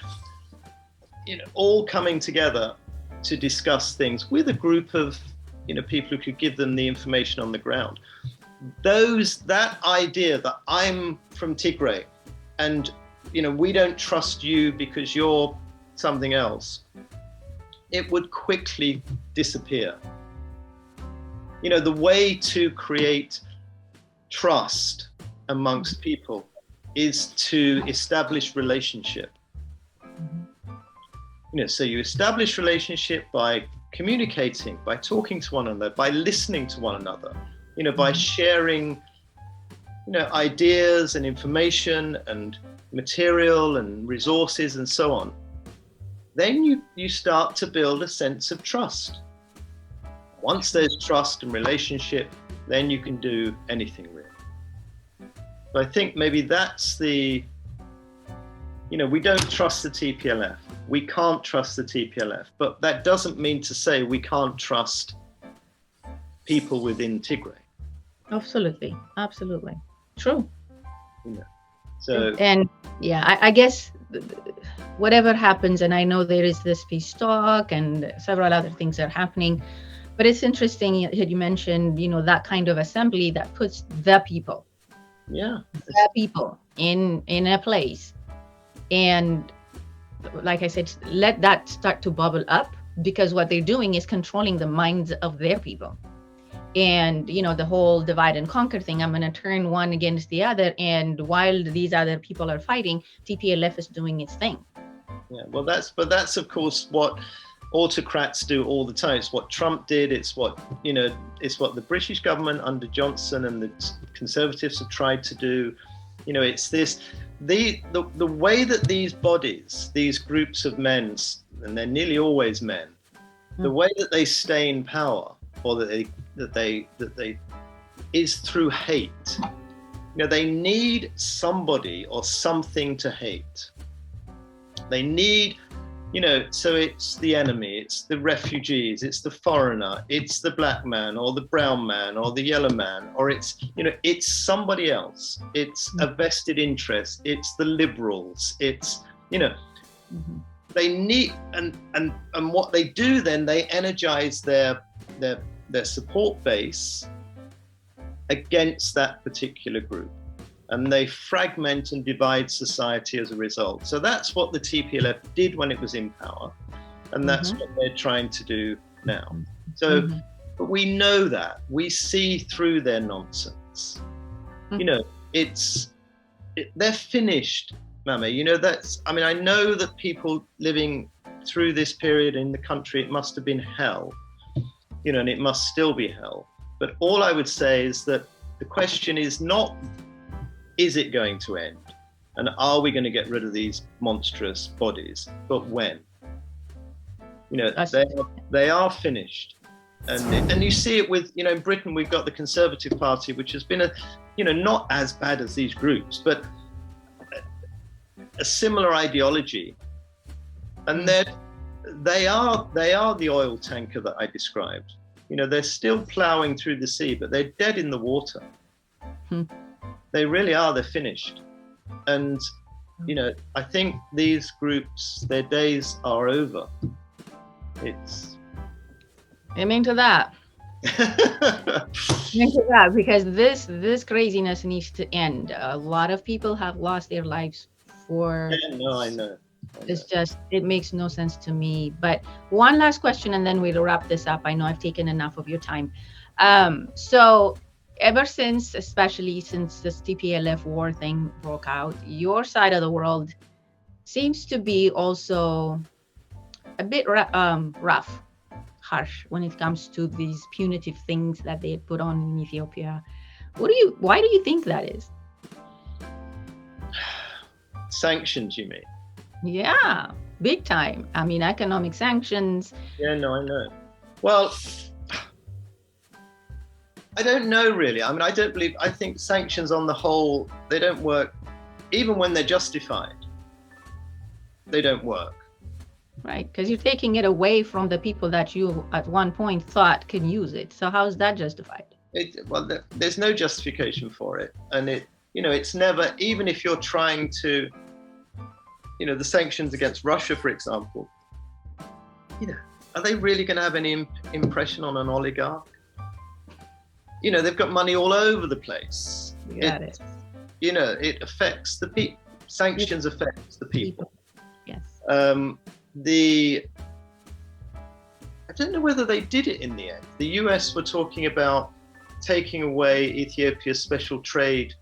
all coming together to discuss things with a group of people who could give them the information on the ground. That idea that I'm from Tigray and, we don't trust you because you're something else, it would quickly disappear. The way to create trust amongst people is to establish relationship. So you establish relationship by communicating, by talking to one another, by listening to one another, by sharing, ideas and information and material and resources and so on. Then you start to build a sense of trust. Once there's trust and relationship, then you can do anything really. So I think maybe that's we don't trust the TPLF. We can't trust the TPLF, but that doesn't mean to say we can't trust people within Tigray. Absolutely. True. So, I guess whatever happens, and I know there is this peace talk and several other things are happening, but it's interesting you mentioned, that kind of assembly that puts the people in a place. And like I said, let that start to bubble up, because what they're doing is controlling the minds of their people. And, the whole divide and conquer thing, I'm going to turn one against the other. And while these other people are fighting, TPLF is doing its thing. Yeah, well, that's of course what autocrats do all the time. It's what Trump did. It's what the British government under Johnson and the Conservatives have tried to do. It's this, the way that these bodies, these groups of men, and they're nearly always men, the way that they stay in power, or that they is through hate. They need somebody or something to hate. They need So it's the enemy, it's the refugees, it's the foreigner, it's the black man or the brown man or the yellow man, or it's somebody else. It's a vested interest. It's the liberals. It's, they need, and what they do then, they energize their support base against that particular group. And they fragment and divide society as a result. So that's what the TPLF did when it was in power. And that's what they're trying to do now. So, but we know that. We see through their nonsense. They're finished, Mame. I know that people living through this period in the country, it must have been hell, and it must still be hell. But all I would say is that the question is not, is it going to end? And are we going to get rid of these monstrous bodies? But when? They are finished. And you see it with, in Britain, we've got the Conservative Party, which has been not as bad as these groups, but a similar ideology. And they are the oil tanker that I described. They're still plowing through the sea, but they're dead in the water. They really are, they're finished. And, I think these groups, their days are over. Amen to that. Amen to that, because this craziness needs to end. A lot of people have lost their lives for... Yeah, no, I know. It's just, it makes no sense to me. But one last question, and then we'll wrap this up. I know I've taken enough of your time. So ever since, especially since this TPLF war thing broke out, your side of the world seems to be also a bit rough, harsh when it comes to these punitive things that they had put on in Ethiopia. Why do you think that is? Sanctions, you mean? Yeah, big time. I mean, economic sanctions. Yeah, no, I know. Well, I don't know really. I think sanctions on the whole, they don't work. Even when they're justified, they don't work. Right, because you're taking it away from the people that you at one point thought can use it. So how is that justified? There's no justification for it. And it's never, even if you're trying to, the sanctions against Russia, for example, are they really going to have any impression on an oligarch? They've got money all over the place. Got it. It affects the people. Sanctions affects the people. Yes. I don't know whether they did it in the end. The US were talking about taking away Ethiopia's special trade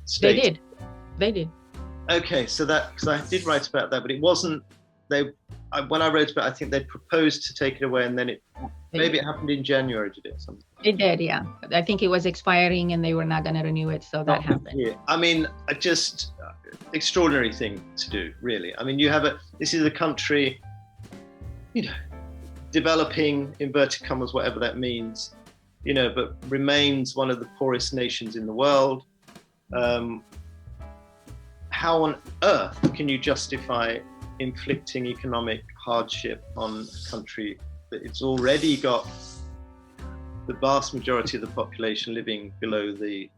status. They did. Okay, so because I did write about that, but it wasn't. When I wrote about it, I think they proposed to take it away, and then maybe it happened in January, did it? Something. It did, yeah. I think it was expiring, and they were not going to renew it, so that happened. Yeah, I mean, just extraordinary thing to do, really. I mean, this is a country, developing, inverted commas, whatever that means, but remains one of the poorest nations in the world. How on earth can you justify inflicting economic hardship on a country that it's already got the vast majority of the population living below the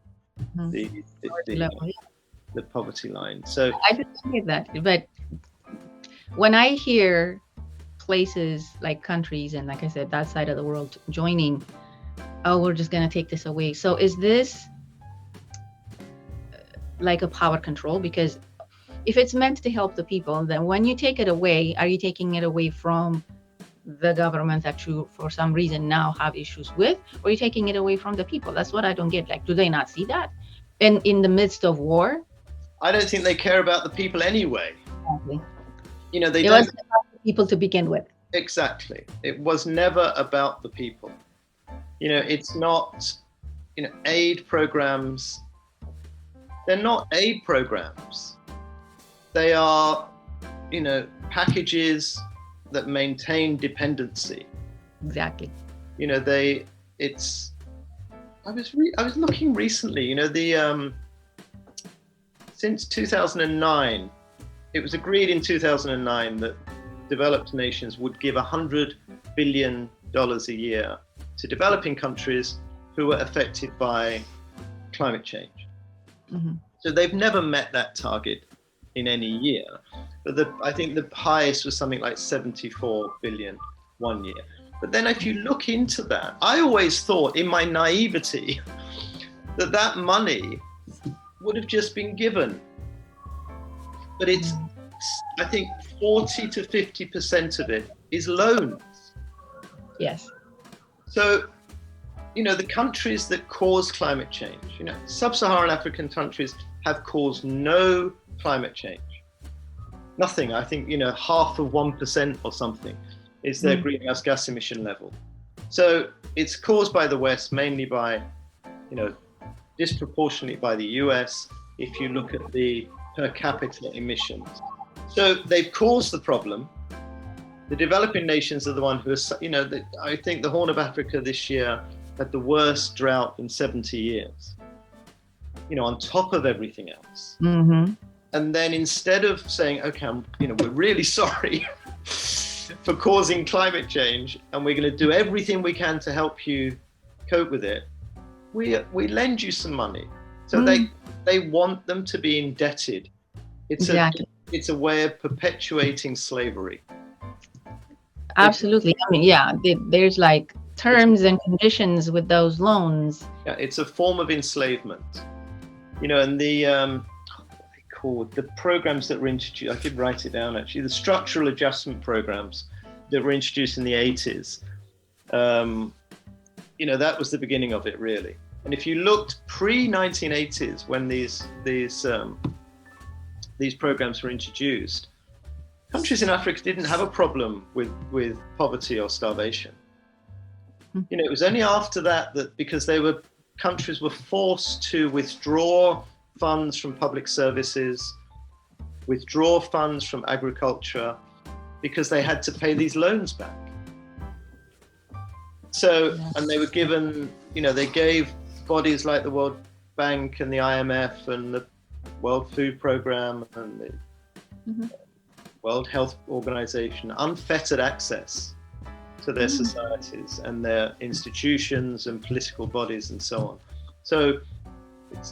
poverty line? So I just hear that, but when I hear places like countries and, like I said, that side of the world joining, we're just going to take this away. So is this like a power control? Because if it's meant to help the people, then when you take it away, are you taking it away from the government that you, for some reason, now have issues with, or are you taking it away from the people? That's what I don't get. Like, do they not see that? And in the midst of war? I don't think they care about the people anyway. Exactly. They it don't. Was about the people to begin with. Exactly. It was never about the people. It's not, aid programs. They're not aid programs. They are, packages that maintain dependency. Exactly. I was looking recently, since 2009, it was agreed in 2009 that developed nations would give $100 billion a year to developing countries who were affected by climate change. Mhm. So they've never met that target in any year. But I think the highest was something like 74 billion one year. But then if you look into that, I always thought in my naivety that that money would have just been given. But it's, I think 40 to 50% of it is loans. Yes. So, the countries that cause climate change, sub-Saharan African countries have caused no climate change. Nothing. I think, half of 1% or something is their greenhouse gas emission level. So it's caused by the West, mainly by, disproportionately by the US, if you look at the per capita emissions. So they've caused the problem. The developing nations are the one who are, I think the Horn of Africa this year had the worst drought in 70 years, on top of everything else. Mm-hmm. And then instead of saying, okay, we're really sorry for causing climate change and we're going to do everything we can to help you cope with it, we lend you some money. So they want them to be indebted. Exactly. It's a way of perpetuating slavery. Absolutely. I mean, there's like terms and conditions with those loans. Yeah, it's a form of enslavement. And the the programs that were introduced, I did write it down actually, the structural adjustment programs that were introduced in the 80s, that was the beginning of it really. And if you looked pre-1980s when these programs were introduced, countries in Africa didn't have a problem with poverty or starvation. It was only after that because countries were forced to withdraw funds from public services, withdraw funds from agriculture, because they had to pay these loans back. So, and they were given, they gave bodies like the World Bank and the IMF and the World Food Programme and the World Health Organization unfettered access to their societies and their institutions and political bodies and so on. So,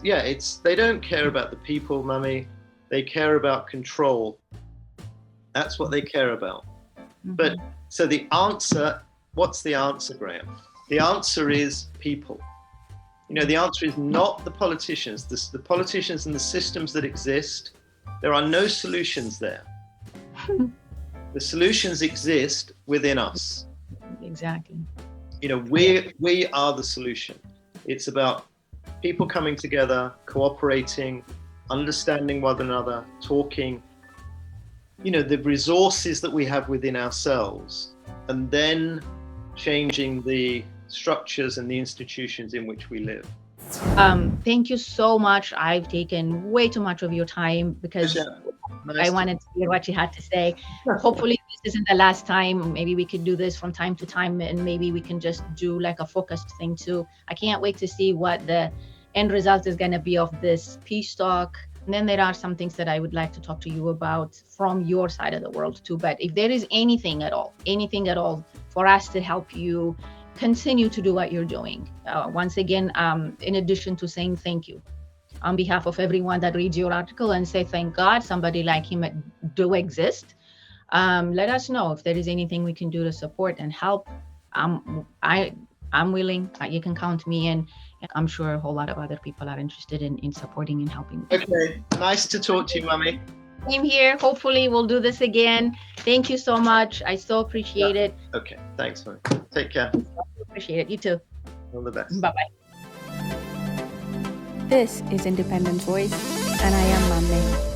they don't care about the people, Mummy. They care about control. That's what they care about. But so the answer, what's the answer, Graham? The answer is people. The answer is not the politicians. The politicians and the systems that exist, there are no solutions there. The solutions exist within us. Exactly. We are the solution. It's about people coming together, cooperating, understanding one another, talking, the resources that we have within ourselves, and then changing the structures and the institutions in which we live. Thank you so much. I've taken way too much of your time because I wanted to hear what you had to say. Hopefully this isn't the last time. Maybe we could do this from time to time, and maybe we can just do like a focused thing too. I can't wait to see what the end result is going to be of this peace talk. And then there are some things that I would like to talk to you about from your side of the world too. But if there is anything at all for us to help you continue to do what you're doing, once again, in addition to saying thank you on behalf of everyone that reads your article and say, thank God somebody like him do exist. Let us know if there is anything we can do to support and help. I'm willing. You can count me in. I'm sure a whole lot of other people are interested in supporting and helping. Okay, nice to talk to you, Mummy. Same here. Hopefully we'll do this again. Thank you so much. I so appreciate it. Okay, thanks, Mummy. Take care. Appreciate it. You too. All the best. Bye-bye. This is Independent Voice, and I am Mamme.